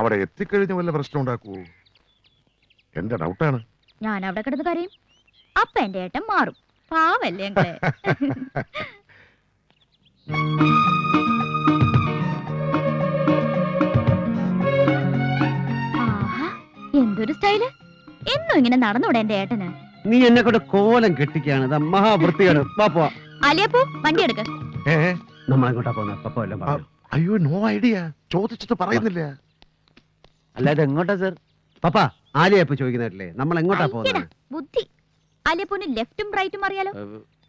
അവിടെ എത്തിക്കഴിഞ്ഞ വല്ല പ്രശ്നം ഉണ്ടാക്കൂ. എന്റെ ഡൗട്ടാണ്. ഞാൻ അവിടെ കിടന്ന് കരയും, അപ്പൊ എന്റെ ഏട്ടൻ മാറും. പാവല്ലേ ഞങ്ങളെ. ആഹാ, എന്തൊരു സ്റ്റൈല്. എന്നും ഇങ്ങനെ നടന്നൂടെ എന്റെ ഏട്ടന്? നീ എന്നെ കൊണ്ട് കോലം കെട്ടിക്കാണ്. മഹാവൃത്തിയാണ്. അലിയപ്പോ വണ്ടി എടുക്ക. നമ്മളെങ്ങോട്ടാ പോകുന്ന? പപ്പ എല്ലാം പറഞ്ഞു. അയ്യോ, നോ ഐഡിയ. ചോദിച്ചിട്ട് പറയുന്നില്ല. അല്ലാതെ എങ്ങോട്ടാ സർ? പപ്പ ആലിയപ്പ ചോദിക്കുന്നില്ലേ നമ്മൾ എങ്ങോട്ടാ പോകുന്നത്? ബുദ്ധി. അലിയപ്പോന് ലെഫ്റ്റും റൈറ്റും അറിയാലോ.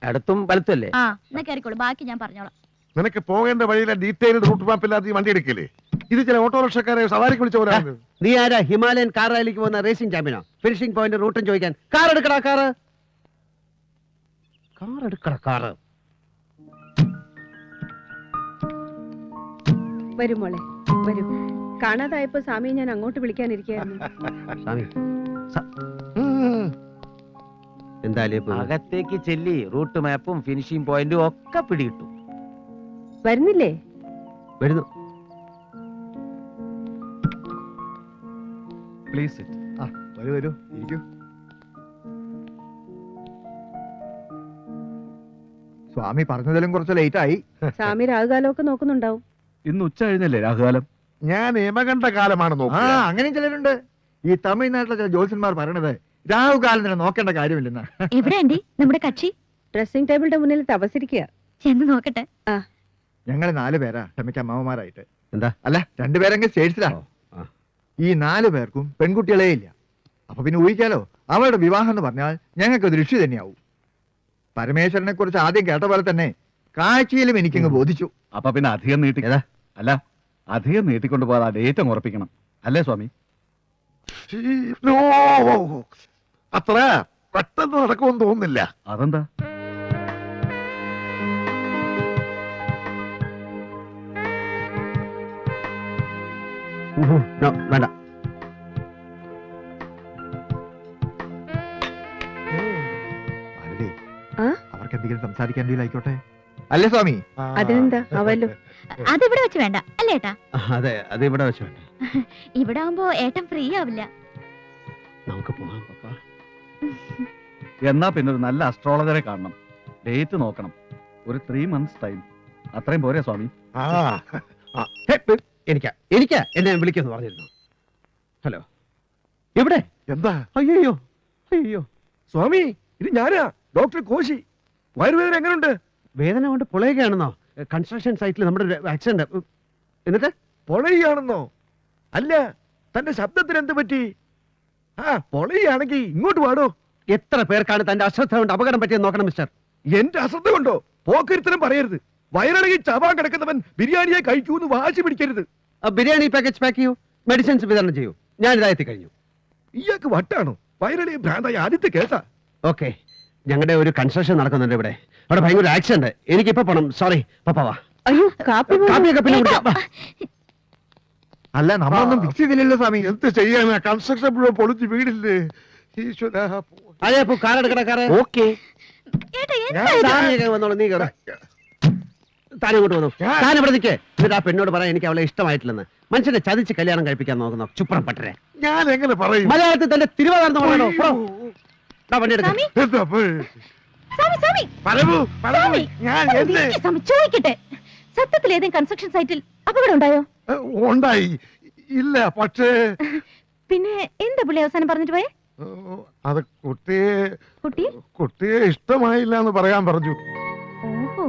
ഇടത്തും വലത്തും അല്ലേ? ആ, എന്നാ കയറിക്കോളൂ, ബാക്കി ഞാൻ പറഞ്ഞോളാം. നിനക്ക് പോകേണ്ട വഴിയിലെ ഡീറ്റെയിൽഡ് റൂട്ട് മാപ്പ് ഇല്ലാതെ വണ്ടി എടുക്കില്ലേ? ഇത് ചില ഓട്ടോറിക്ഷക്കാരെ സവാരിക്ക് വിളിച്ച പോലെ. നീ ആരാ? ഹിമാലയൻ കാർ റാലിക്ക് പോകുന്ന റേസിംഗ് ചാമ്പ്യനോ? ഫിനിഷിംഗ് പോയിന്റ് റൂട്ടും ചോദിക്കാൻ? കാർ എടുക്കടാ, കാർ എടുക്കടാ, കാറ്. വരും മോളെ, വരും. കാണാതായപ്പോ സ്വാമിയെ ഞാൻ അങ്ങോട്ട് വിളിക്കാനിരിക്കായിരുന്നു. സ്വാമി എന്താ അകത്തേക്ക് ചെല്ലി റൂട്ട് മാപ്പും ഫിനിഷിംഗ് പോയിന്റും ഒക്കെ പിടികിട്ടു. വരുന്നില്ലേ? വരുന്നു. പ്ലീസ് വരൂ വരൂ, ഇരിക്കൂ. സ്വാമി പറഞ്ഞതിലും കുറച്ച് ലേറ്റ് ആയി. സ്വാമി രാഹുകാലമൊക്കെ നോക്കുന്നുണ്ടാവും. ഇന്ന് ഉച്ച കഴിഞ്ഞല്ലേ രാഹുകാലം? ഞാൻ യമകണ്ഠ കാലമാണ് നോക്കുക. അങ്ങനെയും ചിലരുണ്ട്. ഈ തമിഴ്നാട്ടിലെ ചില ജ്യോത്സ്യന്മാർ പറയണത് രാഹുകാലത്തിന് നോക്കേണ്ട കാര്യമില്ലെന്ന്. എവിടെ നമ്മുടെ കക്ഷി? ഡ്രസ്സിംഗ് ടേബിളിന്റെ മുന്നിൽ തപസിരിക്കുക. ചെന്ന് നോക്കട്ടെ. ഞങ്ങള് 4 പേരാ ക്ഷമിക്ക അമ്മാവന്മാരായിട്ട്. എന്താ? അല്ല, 2 പേരെങ്കിൽ സ്റ്റേറ്റ്സിലാ. ഈ 4 പേർക്കും പെൺകുട്ടികളേ ഇല്ല. അപ്പൊ പിന്നെ ഊഹിക്കാലോ, അവരുടെ വിവാഹം എന്ന് പറഞ്ഞാൽ ഞങ്ങൾക്ക് ദൃഷ്ടി തന്നെയാവും. പരമേശ്വരനെ കുറിച്ച് ആദ്യം കേട്ട പോലെ തന്നെ കാഴ്ചയിലും എനിക്കങ്ങ് ബോധിച്ചു. അപ്പൊ പിന്നെ അധികം നീട്ടിക്കൊണ്ട് പോകാതെ ഡേറ്റ് ഉറപ്പിക്കണം അല്ലേ സ്വാമി? അത്ര പെട്ടെന്ന് നടക്കുമെന്ന് തോന്നുന്നില്ല. അതെന്താ? വേണ്ട. അവർക്ക് എന്തെങ്കിലും സംസാരിക്കേണ്ടിയിലായിക്കോട്ടെ അല്ലേ സ്വാമി? അതിനെന്താ അവല്ലോ. അതിവിടെ വെച്ച് വേണ്ട അല്ലേ ഏട്ടാ? അതെ, അത് ഇവിടെ വെച്ച് വേണ്ട. ഇവിടെ ആവുമ്പോ ഏട്ടൻ ഫ്രീ ആവില്ല. നമുക്ക് പോകാം പപ്പ. എന്നാ പിന്നെ ഒരു നല്ല അസ്ട്രോളജറെ കാണണം, ഡേറ്റ് നോക്കണം. ഒരു 3 months ടൈം അത്രയും പോരെ സ്വാമി? എനിക്കാ എന്നെ വിളിക്കുന്നു പറഞ്ഞിരുന്നു. ഹലോ, എവിടെ? എന്താ? അയ്യോ അയ്യോ സ്വാമി, ഇത് ഞാനാ, ഡോക്ടർ കോശി. വയറുവേദന എങ്ങനെയുണ്ട്? വേദന കൊണ്ട് പൊളയുകയാണെന്നോ? കൺസ്ട്രക്ഷൻ സൈറ്റിൽ നമ്മുടെ ആക്സിഡന്റ്. എന്നിട്ട് പൊളയാണെന്നോ? അല്ല, തന്റെ ശബ്ദത്തിന് എന്ത് പറ്റി? പൊളയാണെങ്കിൽ ഇങ്ങോട്ട് പാടോ. എത്ര പേർക്കാണ് തന്റെ അശ്രദ്ധ കൊണ്ട് അപകടം പറ്റിയെന്ന് നോക്കണം മിസ്റ്റർ. എന്റെ അശ്രദ്ധ കൊണ്ടോ? പോക്കരുത്തരം പറയരുത്. വയറിളകി ചവാൻ കിടക്കുന്നവൻ ബിരിയാണിയെ കഴിക്കൂന്ന് വാശി പിടിക്കരുത്. ബിരിയാണി പാക്കേജ് പാക്ക് ചെയ്യൂ, മെഡിസിൻസ് വിതരണം ചെയ്യൂ. ഞാൻ ഇതായെത്തി കഴിഞ്ഞു. ഇയാൾക്ക് വട്ടാണോ? വയറിളകി ഭ്രാന്തായി ആദ്യത്തെ കേസാ. ഓക്കെ, ഞങ്ങളുടെ ഒരു കൺസ്ട്രക്ഷൻ നടക്കുന്നുണ്ട് ഇവിടെ. അവിടെ ഭയങ്കര ആക്സിഡന്റ്. എനിക്കിപ്പോ പോണം. സോറി പപ്പാവാ. അയ്യോ, കാപ്പിയൊക്കെ പിന്നെ കുടിക്കാം. അല്ല, നമ്മളൊന്നും ഫിക്സ് ചെയ്തില്ലല്ലോ സ്വാമി. എന്ത് ചെയ്യാനാ? കൺസ്ട്രക്ഷൻ പൊളിച്ച് വീടില്ലേ? അതെ, കാർ എടുക്കണ കാറ്. ഓക്കെ, വന്നോളൂ. നീ കേറ. താനിങ്ങോട്ട് വന്നു. താൻ ഇവിടെ നിൽക്കേ. എന്നിട്ട് ആ പെണ്ണോട് പറയാൻ എനിക്ക് അവളെ ഇഷ്ടമായിട്ടില്ലെന്ന്. മനുഷ്യനെ ചതിച്ച് കല്യാണം കഴിപ്പിക്കാൻ നോക്കുന്ന ചുപ്രം പട്ടരെ. ഞാൻ എങ്ങനെ പറയും? മലയാളത്തിൽ തന്റെ തിരുവാതിർന്ന് പറയണോ? വണ്ടി എടുക്കാം. ചോദിക്കട്ടെ, സത്യത്തിൽ ഏതെങ്കിലും കൺസ്ട്രക്ഷൻ സൈറ്റിൽ അപകടം ഉണ്ടായോ? ഉണ്ടായി. ഇല്ല, പക്ഷേ പിന്നെ എന്താ പുള്ളി അവസാനം പറഞ്ഞിട്ട് പോയേ? അത് കുട്ടിയെ ഇഷ്ടമായില്ല എന്ന് പറയാൻ പറഞ്ഞു. ഓഹോ,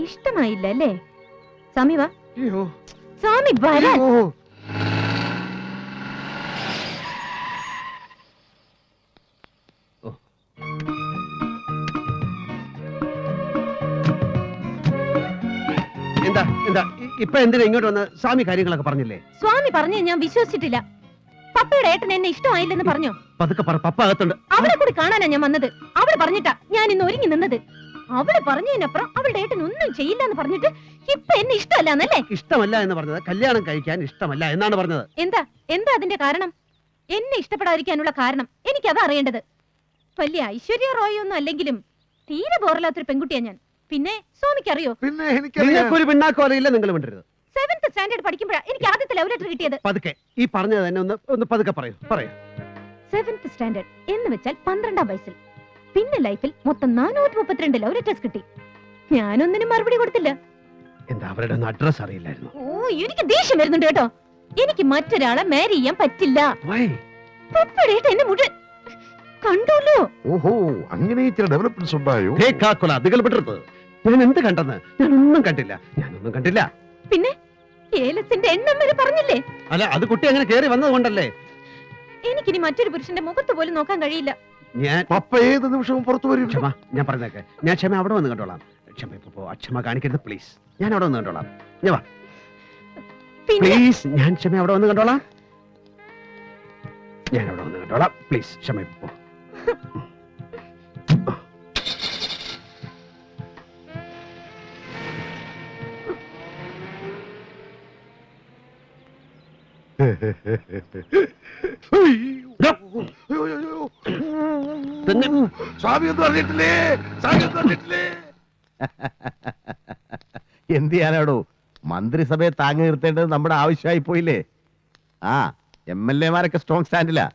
ഇഷ്ടമായില്ല അല്ലേ? സ്വാമി വാ. അയ്യോ, സ്വാമി വരാൻ. എന്താ എന്താ ഇപ്പൊ എന്തിനാ ഇങ്ങോട്ട് വന്ന്? സ്വാമി കാര്യങ്ങളൊക്കെ പറഞ്ഞില്ലേ? സ്വാമി പറഞ്ഞു, ഞാൻ വിശ്വസിച്ചിട്ടില്ല. പപ്പയുടെ ഏട്ടൻ എന്നെ ഇഷ്ടമായില്ലെന്ന് പറഞ്ഞു. പതുക്കെ പറ, പപ്പ അകത്തുണ്ട്. അവളെ കൂടി കാണാനാ ഞാൻ വന്നത്. അവള് പറഞ്ഞിട്ടാ ഞാൻ ഇന്ന് ഒരുങ്ങി നിന്നത്. അവള് പറഞ്ഞതിനപ്പുറം അവളുടെ ഏട്ടൻ ഒന്നും ചെയ്യില്ല എന്ന് പറഞ്ഞിട്ട് ഇപ്പൊ എന്നെ ഇഷ്ടമല്ലാന്നല്ലേ? ഇഷ്ടമല്ല എന്ന് പറഞ്ഞത് കല്യാണം കഴിക്കാൻ ഇഷ്ടമല്ല എന്നാണ് പറഞ്ഞത്. എന്താ എന്താ അതിന്റെ കാരണം? എന്നെ ഇഷ്ടപ്പെടാതിരിക്കാനുള്ള കാരണം എനിക്കതാ അറിയേണ്ടത്. വലിയ ഐശ്വര്യ റോയ് ഒന്നും അല്ലെങ്കിലും തീരെ ബോറില്ലാത്തൊരു പെൺകുട്ടിയാ ഞാൻ. പിന്നെ സ്വാമിക്ക് അറിയോ? പിന്നെ നിങ്ങൾക്കൊരു പിണ്ണാക്കോ അറിയില്ല. നിങ്ങൾ വിടരുത്. സെവൻത് സ്റ്റാൻഡേർഡ് പഠിക്കുമ്പോഴാ എനിക്ക് ആദ്യത്തെ ലവ് ലെറ്റർ കിട്ടിയത്. പതുക്കെ ഈ പറഞ്ഞത് തന്നെ ഒന്ന് പതുക്കെ പറയൂ. സെവൻത് സ്റ്റാൻഡേർഡ് എന്ന് വെച്ചാൽ 12ാം വയസ്സിൽ. പിന്നെ ലൈഫിൽ മൊത്തം 432 ലവ് ലെറ്റേഴ്സ് കിട്ടി. ഞാനൊന്നിനും മറുപടി കൊടുത്തില്ല. എന്താ അവരുടെ അഡ്രസ് അറിയില്ലായിരുന്നു? ഓ, എനിക്ക് ദേഷ്യം വരുന്നുണ്ട് കേട്ടോ. എനിക്ക് മറ്റൊരാളെ മാരി ചെയ്യാൻ പറ്റില്ല. പപ്പടേട്ട് എന്നെ മുഴുവൻ കണ്ടല്ലോ. ഓഹോ, അങ്ങനെ ചില ഡെവലപ്മെന്റ്സ് ഉണ്ടായോ? ഞാൻ എന്ത് കണ്ടെന്ന്? ഞാനൊന്നും കണ്ടില്ല. പിന്നെ ഏലസിന്റെ എണ്ണം വരെ പറഞ്ഞില്ലേ? അല്ല, അത് കുട്ടി അങ്ങനെ കേറി വന്നത് കൊണ്ടല്ലേ. എനിക്കിനി മറ്റൊരു പുരുഷന്റെ മുഖത്ത് പോലും നോക്കാൻ കഴിയില്ല. ഞാൻ പപ്പ ഏത് നിമിഷവും പുറത്തു വരും. ക്ഷമ, ഞാൻ പറഞ്ഞേക്കെ. ഞാൻ ക്ഷമ അവിടെ വന്ന് കണ്ടോളാം. ക്ഷമ ഇപ്പൊ അക്ഷമ കാണിക്കരുത് പ്ലീസ്. ഞാൻ അവിടെ വന്ന് കണ്ടോളാം. ഞാൻ വാ പിന്നെ പ്ലീസ്. ഞാൻ ക്ഷമ അവിടെ വന്ന് കണ്ടോളാം. പ്ലീസ് ക്ഷമ ഇപ്പോ. എന്ത് ചെയ്യാനാടോ, മന്ത്രിസഭയെ താങ്ങി നിർത്തേണ്ടത് നമ്മുടെ ആവശ്യമായി പോയില്ലേ? ആ MLA മാരൊക്കെ സ്ട്രോങ് സ്റ്റാൻഡിലാ.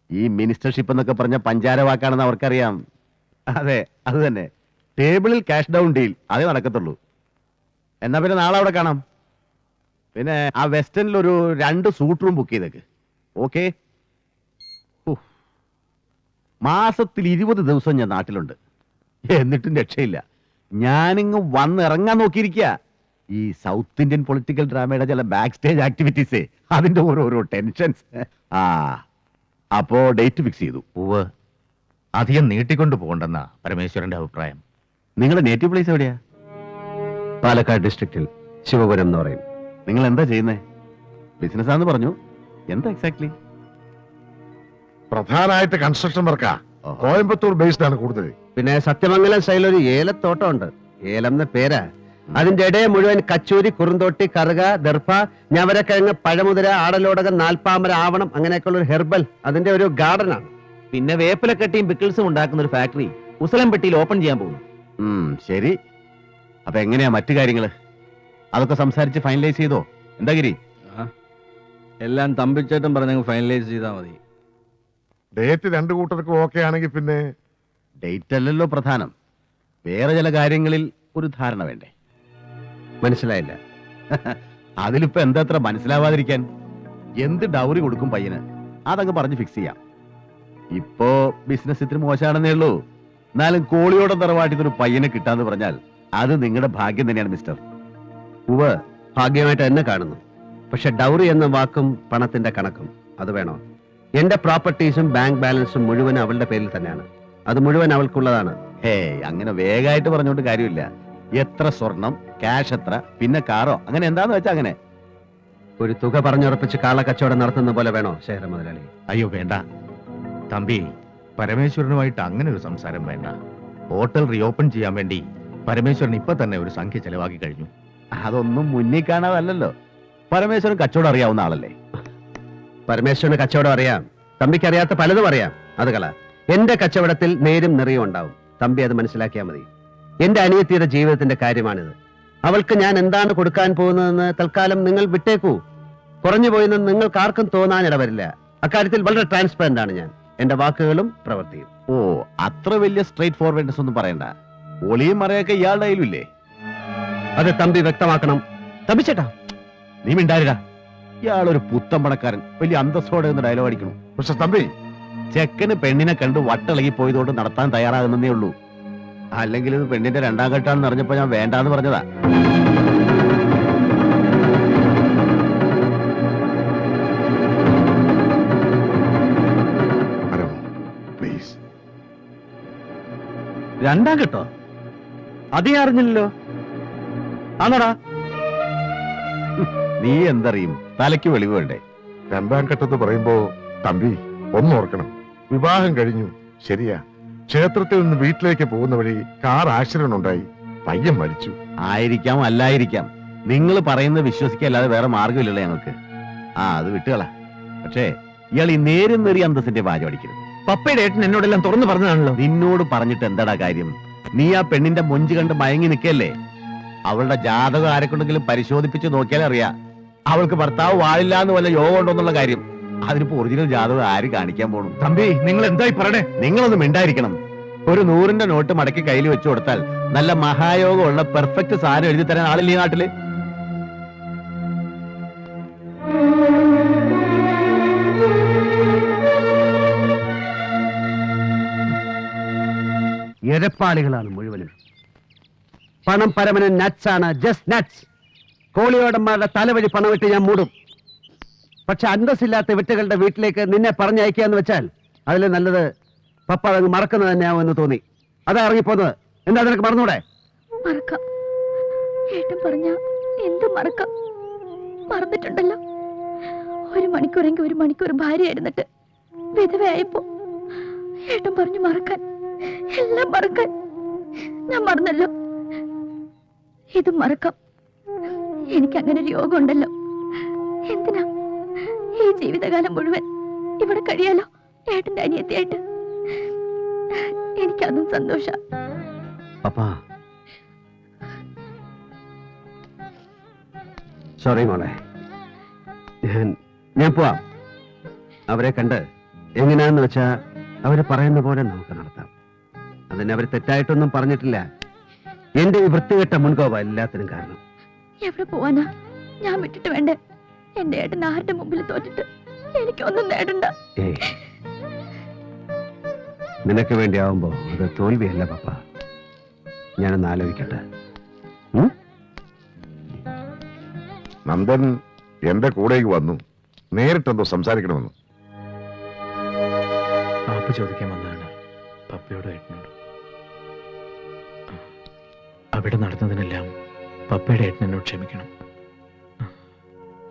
ഈ മിനിസ്റ്റർഷിപ്പ് എന്നൊക്കെ പറഞ്ഞ പഞ്ചാര വാക്കാണെന്ന് അവർക്കറിയാം. അതെ, അത് തന്നെ. ടേബിളിൽ ക്യാഷ് ഡൗൺ ഡീൽ, അതേ നടക്കത്തുള്ളൂ. എന്നാ പിന്നെ നാളെ അവിടെ കാണാം. പിന്നെ ആ വെസ്റ്റേണിൽ ഒരു 2 സൂട്ട് റൂം ബുക്ക് ചെയ്തേക്ക്. ഓക്കെ. മാസത്തിൽ 20 ദിവസം ഞാൻ നാട്ടിലുണ്ട്, എന്നിട്ടും രക്ഷയില്ല. ഞാനിങ്ങ് വന്നിറങ്ങാൻ നോക്കിയിരിക്കുക. ഈ സൗത്ത് ഇന്ത്യൻ പൊളിറ്റിക്കൽ ഡ്രാമയുടെ ചില ബാക്ക് സ്റ്റേജ് ആക്ടിവിറ്റീസേ, അതിന്റെ ഓരോരോ ടെൻഷൻസ്. ആ അപ്പോ ഡേറ്റ് ഫിക്സ് ചെയ്തു. ഉവ്വ്, അധികം നീട്ടിക്കൊണ്ടു പോകണ്ടെന്നാ പരമേശ്വരന്റെ അഭിപ്രായം. നിങ്ങളുടെ നേറ്റീവ് പ്ലേസ് എവിടെയാ? പാലക്കാട് ഡിസ്ട്രിക്റ്റിൽ ശിവപുരം എന്ന് പറയും. നിങ്ങൾ എന്താ ചെയ്യുന്നേ? ബിസിനസ് ആണെന്ന് പറഞ്ഞു. എന്താ എക്സാക്ട്ലി? പ്രധാനമായിട്ട് കൺസ്ട്രക്ഷൻ വർക്കാ. കോയമ്പത്തൂർ ബേസ്ഡ് ആണ് കൂടുതൽ. പിന്നെ സത്യമംഗലം സ്റ്റൈൽ ഒരു ഏലത്തോട്ടം ഉണ്ട്. ഏലം എന്ന പേരാ. അതിന്റെ ഇടയെ മുഴുവൻ കച്ചൂരി, കുറുന്തോട്ടി, കറുക, ദർഭ, ഞവരക്കിഴങ്ങ്, പഴമുതിര, ആടലോടകം, നാൽപ്പാമര, ആവണം, അങ്ങനെയൊക്കെയുള്ള ഒരു ഹെർബൽ, അതിന്റെ ഒരു ഗാർഡനാണ്. പിന്നെ വേപ്പിലക്കട്ടിയും പിക്കിൾസും ഉണ്ടാക്കുന്ന ഒരു ഫാക്ടറി ഉസലംപെട്ടിയിൽ ഓപ്പൺ ചെയ്യാൻ പോകുന്നു. ശരി. അപ്പൊ എങ്ങനെയാ മറ്റു കാര്യങ്ങള്? അതൊക്കെ സംസാരിച്ച് ഫൈനലൈസ് ചെയ്തോ? എന്താ ഗിരി? എല്ലാം തമ്പിച്ചേട്ടൻ പറഞ്ഞ ഫൈനലൈസ് ചെയ്താൽ മതി. ഡേറ്റ് 2 കൂട്ടർക്കും ഓക്കെ ആണെങ്കിൽ പിന്നെ ഡേറ്റ് അല്ലല്ലോ പ്രധാനം, വേറെ ചില കാര്യങ്ങളിൽ ഒരു ധാരണ വേണ്ടേ? മനസ്സിലായില്ല. അതിലിപ്പോ എന്താ അത്ര മനസ്സിലാവാതിരിക്കാൻ? എന്ത് ഡൗറി കൊടുക്കും പയ്യന്, അതങ്ങ് പറഞ്ഞ് ഫിക്സ് ചെയ്യാം. ഇപ്പോ ബിസിനസ് ഇത്തിരി മോശമാണെന്നേ ഉള്ളൂ. എന്നാലും കോളിയോടെ തറവാട്ടിന്നൊരു പയ്യനെ കിട്ടാന്ന് പറഞ്ഞാൽ അത് നിങ്ങളുടെ ഭാഗ്യം തന്നെയാണ് മിസ്റ്റർ. ഉവ്വ്, ഭാഗ്യമായിട്ട് എന്നെ കാണുന്നു. പക്ഷെ ഡൗറി എന്ന വാക്കും പണത്തിന്റെ കണക്കും അത് വേണോ? എന്റെ പ്രോപ്പർട്ടീസും ബാങ്ക് ബാലൻസും മുഴുവൻ അവളുടെ പേരിൽ തന്നെയാണ്. അത് മുഴുവൻ അവൾക്കുള്ളതാണ്. അങ്ങനെ വേഗമായിട്ട് പറഞ്ഞോണ്ട് കാര്യമില്ല. എത്ര സ്വർണം, ക്യാഷ് എത്ര, പിന്നെ കാറോ, അങ്ങനെ എന്താന്ന് വെച്ചാ അങ്ങനെ ഒരു തുക പറഞ്ഞുറപ്പിച്ച് കാളക്കച്ചവടം നടത്തുന്ന പോലെ വേണോ ശേഖര മുതലാളി? അയ്യോ വേണ്ട തമ്പി, പരമേശ്വരനുമായിട്ട് അങ്ങനെ ഒരു സംസാരം വേണ്ട. ഹോട്ടൽ റീഓപ്പൺ ചെയ്യാൻ വേണ്ടി പരമേശ്വരൻ ഇപ്പൊ തന്നെ ഒരു സംഖ്യ ചെലവാക്കി കഴിഞ്ഞു. അതൊന്നും മുന്നിൽ കാണാതല്ലോ. പരമേശ്വരൻ കച്ചവടം അറിയാവുന്ന ആളല്ലേ? പരമേശ്വരന് കച്ചവടം അറിയാം, തമ്പിക്ക് അറിയാത്ത പലതും അറിയാം. അത് കള. എന്റെ കച്ചവടത്തിൽ നേരും നിറയും ഉണ്ടാവും. തമ്പി അത് മനസ്സിലാക്കിയാൽ മതി. എന്റെ അനിയത്തിയുടെ ജീവിതത്തിന്റെ കാര്യമാണിത്. അവൾക്ക് ഞാൻ എന്താണ് കൊടുക്കാൻ പോകുന്നതെന്ന് തൽക്കാലം നിങ്ങൾ വിട്ടേക്കൂ. കുറഞ്ഞു പോയെന്ന് നിങ്ങൾക്ക് ആർക്കും തോന്നാൻ ഇടവരില്ല. അക്കാര്യത്തിൽ വളരെ ട്രാൻസ്പെറന്റ് ആണ് ഞാൻ, എന്റെ വാക്കുകളും പ്രവൃത്തിയും. ഓ, അത്ര വലിയ സ്ട്രേറ്റ് ഫോർവേഡ്നെസ് ഒന്നും പറയണ്ട. ഒളിയും മറയൊക്കെ ഇയാളുടെ കയ്യിലില്ലേ? അത് തമ്പി വ്യക്തമാക്കണം. തമ്പിച്ചേട്ടാ, നീ മിണ്ടാരിടാ. ഇയാളൊരു പുത്തൻ പണക്കാരൻ, വലിയ അന്തസ്സോടെ ഒന്ന് ഡയലോഗ് അടിക്കണം. പക്ഷെ തമ്പി, ചെക്കന് പെണ്ണിനെ കണ്ട് വട്ടിളകി പോയതുകൊണ്ട് നടത്താൻ തയ്യാറാകുന്നേ ഉള്ളൂ. അല്ലെങ്കിൽ ഇത് പെണ്ണിന്റെ 2ാം ഘട്ടമാണെന്ന് അറിഞ്ഞപ്പോ ഞാൻ വേണ്ടാന്ന് പറഞ്ഞതാ. പ്ലീസ്. 2ാം ഘട്ടോ? അതേ അറിഞ്ഞില്ലല്ലോ. ആണോടാ? നീ എന്തറിയും, തലയ്ക്ക് വെളിവ് വേണ്ടേ? 2ാം ഘട്ടത്ത് പറയുമ്പോ തമ്പി ഒന്നോർക്കണം. വിവാഹം കഴിഞ്ഞു, ശരിയാ. ക്ഷേത്രത്തിൽ നിന്ന് വീട്ടിലേക്ക് പോകുന്ന വഴി കാർ ആക്സിഡന്റ് ഉണ്ടായി, പയ്യൻ മരിച്ചു. ആയിരിക്കാം, അല്ലായിരിക്കാം. നിങ്ങൾ പറയുന്നത് വിശ്വസിക്കല്ലാതെ വേറെ മാർഗമില്ലല്ലോ ഞങ്ങൾക്ക്. അത് വിട്ടുകള. പക്ഷേ ഇയാൾ ഈ നേരും നേറിയ അന്തസ്സിന്റെ വാചം അടിക്കരുത്. പപ്പയുടെ ഏട്ടൻ എന്നോടെല്ലാം തുറന്നു പറഞ്ഞതാണല്ലോ. നിന്നോട് പറഞ്ഞിട്ട് എന്താടാ കാര്യം? നീ ആ പെണ്ണിന്റെ മൊഞ്ച് കണ്ട് മയങ്ങി നിൽക്കല്ലേ? അവളുടെ ജാതകം ആരെക്കൊണ്ടെങ്കിലും പരിശോധിപ്പിച്ച് നോക്കിയാൽ അറിയാം അവൾക്ക് ഭർത്താവ് വാഴില്ല എന്ന് വല്ല യോഗം ഉണ്ടോന്നുള്ള കാര്യം. അതിനിപ്പോ ഒറിജിനൽ ജാതകം ആര് കാണിക്കാൻ പോണു? തമ്പി നിങ്ങൾ എന്തായി പറയണേ? നിങ്ങളൊന്ന് മിണ്ടായിരിക്കണം. ഒരു 100-ന്റെ നോട്ട് മടക്കി കയ്യിൽ വെച്ചു കൊടുത്താൽ നല്ല മഹായോഗമുള്ള പെർഫെക്റ്റ് സാധനം എഴുതി തരാൻ ആളില്ല ഈ നാട്ടില്. എരപ്പാളികളാണ് മുഴുവനും. പണം പരമന നട്സ് ആണ്, ജസ്റ്റ് നട്സ്. കോളിയോടന്മാരുടെ തലവഴി പണമിട്ട് ഞാൻ മൂടും. പക്ഷെ അന്തസ്സില്ലാത്ത വിട്ടുകളുടെ വീട്ടിലേക്ക് നിന്നെ പറഞ്ഞയക്കാന്ന് വെച്ചാൽ അതിൽ നല്ലത് പപ്പ അതങ്ങ് മറക്കുന്നത് തന്നെയാവും എന്ന് തോന്നി. അതാ ഇറങ്ങിപ്പോന്നത്. എന്താ നിനക്ക് മറന്നൂടെ? മറക്കാം. ഏട്ടൻ പറഞ്ഞ എന്തും മറക്കാം. മറന്നിട്ടുണ്ടല്ലോ. 1 മണിക്കൂറെങ്കിൽ 1 മണിക്കൂർ ഭാര്യയായിരുന്നിട്ട് വിധവയായപ്പോ ഏട്ടൻ പറഞ്ഞു മറക്കാൻ, എല്ലാം മറക്കാൻ. ഞാൻ മറന്നല്ലോ. ഇതും മറക്കാം. എനിക്ക് അങ്ങനെ ഒരു യോഗം ഉണ്ടല്ലോ. എന്തിനാ ഈ ജീവിതകാലം മുഴുവൻ ഇവിടെ കഴിയാലോ ഏട്ടന്റെ അനിയത്തിയായിട്ട്. എനിക്കതും സന്തോഷ. പപ്പാ സോറി മോളെ, ഞാൻ പോവാം. അവരെ കണ്ട് എങ്ങനെയാന്ന് വെച്ചാ അവര് പറയുന്ന പോലെ നമുക്ക് നടത്താം. അതിന് അവർ തെറ്റായിട്ടൊന്നും പറഞ്ഞിട്ടില്ല. എന്റെ ഈ വൃത്തികെട്ട മുൻകോപ എല്ലാത്തിനും കാരണം. എവിടെ പോവാനാ? ഞാൻ വിട്ടിട്ട് വേണ്ടേ? എന്റെ ഏട്ടൻ ആരുടെ മുമ്പിൽ തോറ്റിട്ട് എനിക്കൊന്നും നേടണ്ട. ഏയ്, നിനക്ക് വേണ്ടി ആവുമ്പോ അത് തോൽവിയല്ല പപ്പ. ഞാനൊന്ന് ആലോചിക്കട്ടെ. നന്ദൻ എന്റെ കൂടേക്ക് വന്നു. നേരിട്ടെന്തോ സംസാരിക്കണമെന്ന്. മാപ്പ് ചോദിക്കാൻ വന്നതാണ് പപ്പയോടും ഏട്ടനോടും. അവിടെ നടന്നതിനെല്ലാം പപ്പയുടെ ഏട്ടനോട് ക്ഷമിക്കണം.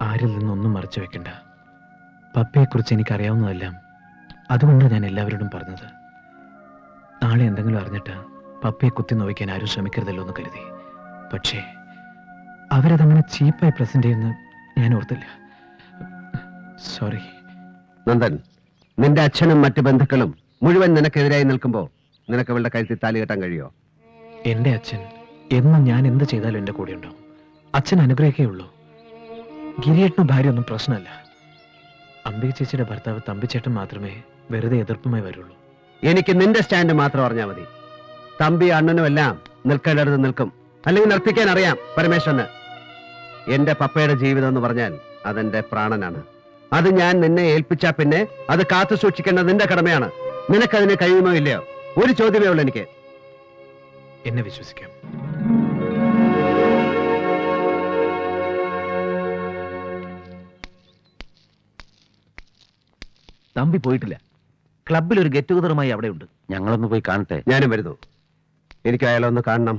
ആരിൽ നിന്നൊന്നും മറച്ചു വെക്കണ്ട. പപ്പയെക്കുറിച്ച് എനിക്കറിയാവുന്നതെല്ലാം അതുകൊണ്ടാണ് ഞാൻ എല്ലാവരോടും പറഞ്ഞത്. നാളെ എന്തെങ്കിലും അറിഞ്ഞിട്ട് പപ്പയെ കുത്തി നോവിക്കാൻ ആരും ശ്രമിക്കരുതല്ലോ എന്ന് കരുതി. പക്ഷേ അവരതങ്ങനെ ചീപ്പായി പ്രസന്റ് ചെയ്യുന്ന ഞാൻ ഓർത്തില്ല. സോറി. നന്ദൻ, നിന്റെ അച്ഛനും മറ്റു ബന്ധുക്കളും മുഴുവൻ നിനക്കെതിരായി നിൽക്കുമ്പോ നിനക്ക് അവളുടെ കഴുത്തിൽ താലി കെട്ടാൻ കഴിയോ? എന്റെ അച്ഛൻ എന്നും ഞാൻ എന്ത് ചെയ്താലും എന്റെ കൂടെ ഉണ്ടാവും. അച്ഛൻ അനുഗ്രഹിക്കേ ഉള്ളൂ. ഗിരിയേട്ടനും ഭാര്യ ഒന്നും പ്രശ്നമല്ല. അംബിക ചേച്ചിയുടെ ഭർത്താവ് തമ്പിച്ചേട്ടൻ മാത്രമേ വെറുതെ എതിർപ്പുമായി വരുള്ളൂ. എനിക്ക് നിന്റെ സ്റ്റാൻഡ് മാത്രം അറിഞ്ഞാൽ മതി. തമ്പി അണ്ണനും എല്ലാം നിൽക്കേണ്ടടുത്ത് നിൽക്കും. അല്ലെങ്കിൽ നിർത്തിക്കാൻ അറിയാം പരമേശ്വരന്. എന്റെ പപ്പയുടെ ജീവിതം എന്ന് പറഞ്ഞാൽ അതെന്റെ പ്രാണനാണ്. അത് ഞാൻ നിന്നെ ഏൽപ്പിച്ചാ പിന്നെ അത് കാത്തു സൂക്ഷിക്കേണ്ടത് നിന്റെ കടമയാണ്. നിനക്കതിന് കഴിയുമോ ഇല്ലയോ? ഒരു ചോദ്യമേ ഉള്ളൂ എനിക്ക്. എന്നെ വിശ്വസിക്കാം. തമ്പി പോയിട്ടില്ല. ക്ലബിൽ ഒരു ഗെറ്റ് ടുഗദറുമായി അവിടെ ഉണ്ട്. ഞങ്ങളൊന്ന് പോയി കാണട്ടെ. ഞാനും വരുന്നു. എനിക്ക് അയാളൊന്ന് കാണണം.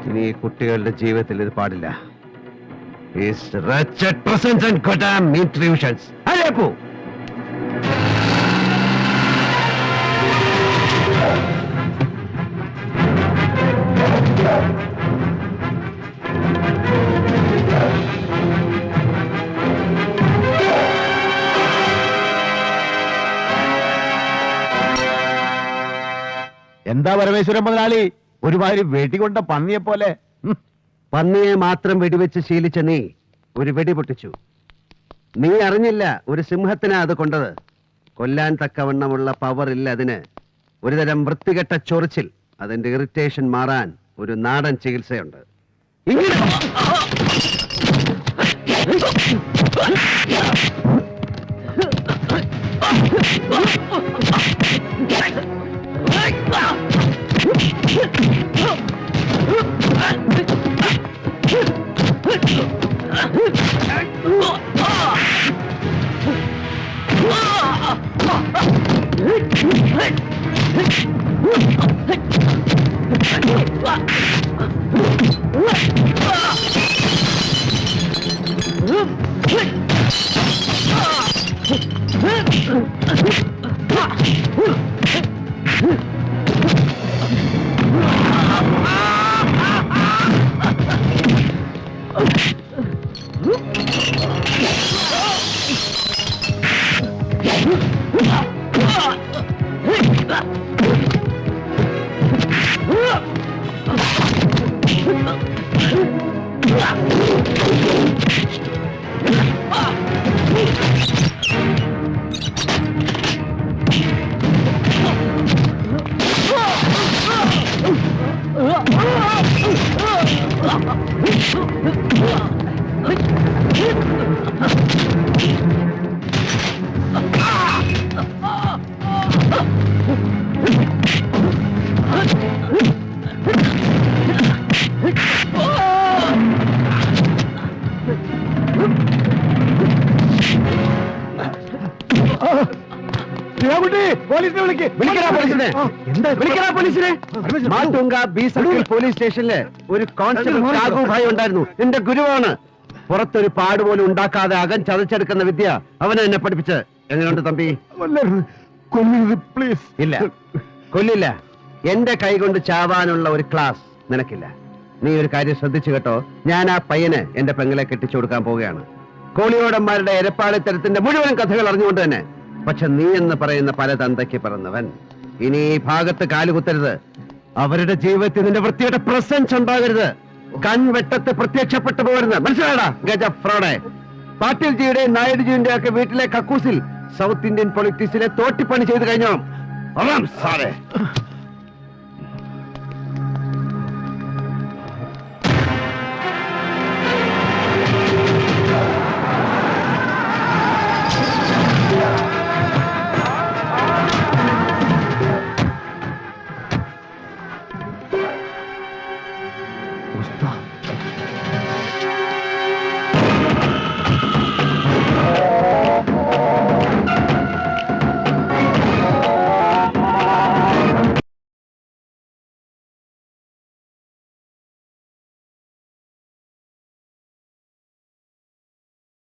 ഇനി ഈ കുട്ടികളുടെ ജീവിതത്തിൽ ഇത് പാടില്ല. His wretched presence and goddamn intrusions. അല്ലേ പോ. എന്താ പരമേശ്വരൻ മുതലാളി, ഒരുമാതിരി വെടികൊണ്ട പന്നിയെ പോലെ? പന്നിയെ മാത്രം വെടിവെച്ച് ശീലിച്ച നീ ഒരു വെടി പൊട്ടിച്ചു. നീ അറിഞ്ഞില്ല ഒരു സിംഹത്തിനാ അത് കൊണ്ടത്. കൊല്ലാൻ തക്കവണ്ണമുള്ള പവർ ഇല്ല അതിന്. ഒരുതരം വൃത്തികെട്ട ചൊറിച്ചിൽ, അതിന്റെ ഇറിറ്റേഷൻ മാറാൻ ഒരു നാടൻ ചികിത്സയുണ്ട്. ഇങ്ങനെ പോലീസിനെ വിളിക്ക്. വിളിക്കടാ പോലീസിനെ. വിളിക്കടാ പോലീസിനെ. മാട്ടുങ്ക ബി സർക്കിൾ പോലീസ് സ്റ്റേഷനില് ഒരു കോൺസ്റ്റബിൾ രാഘു ഭായ് ഉണ്ടായിരുന്നു. എന്റെ ഗുരുവാണ്. പുറത്തൊരു പാട് പോലും ഉണ്ടാക്കാതെ അകം ചതച്ചെടുക്കുന്ന വിദ്യ അവനെ എന്നെ പഠിപ്പിച്ച്. എങ്ങനെയുണ്ട് തമ്പി? പ്ലീസ്. ഇല്ല, കൊല്ലില്ല. എന്റെ കൈ കൊണ്ട് ചാവാനുള്ള ഒരു ക്ലാസ് നിനക്കില്ല. നീ ഒരു കാര്യം ശ്രദ്ധിച്ചു കേട്ടോ. ഞാൻ ആ പയ്യന് എന്റെ പെങ്ങളെ കെട്ടിച്ചു കൊടുക്കാൻ പോവുകയാണ്. കോളിയോടന്മാരുടെ എരപ്പാളിത്തരത്തിന്റെ മുഴുവൻ കഥകൾ അറിഞ്ഞുകൊണ്ട് തന്നെ. പക്ഷെ നീ എന്ന് പറയുന്ന പല തന്തയ്ക്ക് പിറന്നവൻ ഇനി ഈ ഭാഗത്ത് കാലുകുത്തരുത്. അവരുടെ ജീവിതത്തിൽ നിന്റെ വൃത്തിയുടെ പ്രസൻസ് ഉണ്ടാകരുത്. കൺവെട്ടത്ത് പ്രത്യക്ഷപ്പെട്ടു പോകരുത്. മനസ്സിലാടാ ഗജ ഫ്രോഡെ. പാട്ടീൽജിയുടെയും നായിഡുജിയുടെ ഒക്കെ വീട്ടിലെ കക്കൂസിൽ സൗത്ത് ഇന്ത്യൻ പൊളിറ്റിക്സിലെ തോട്ടിപ്പണി ചെയ്ത് കഴിഞ്ഞോ? സാറേ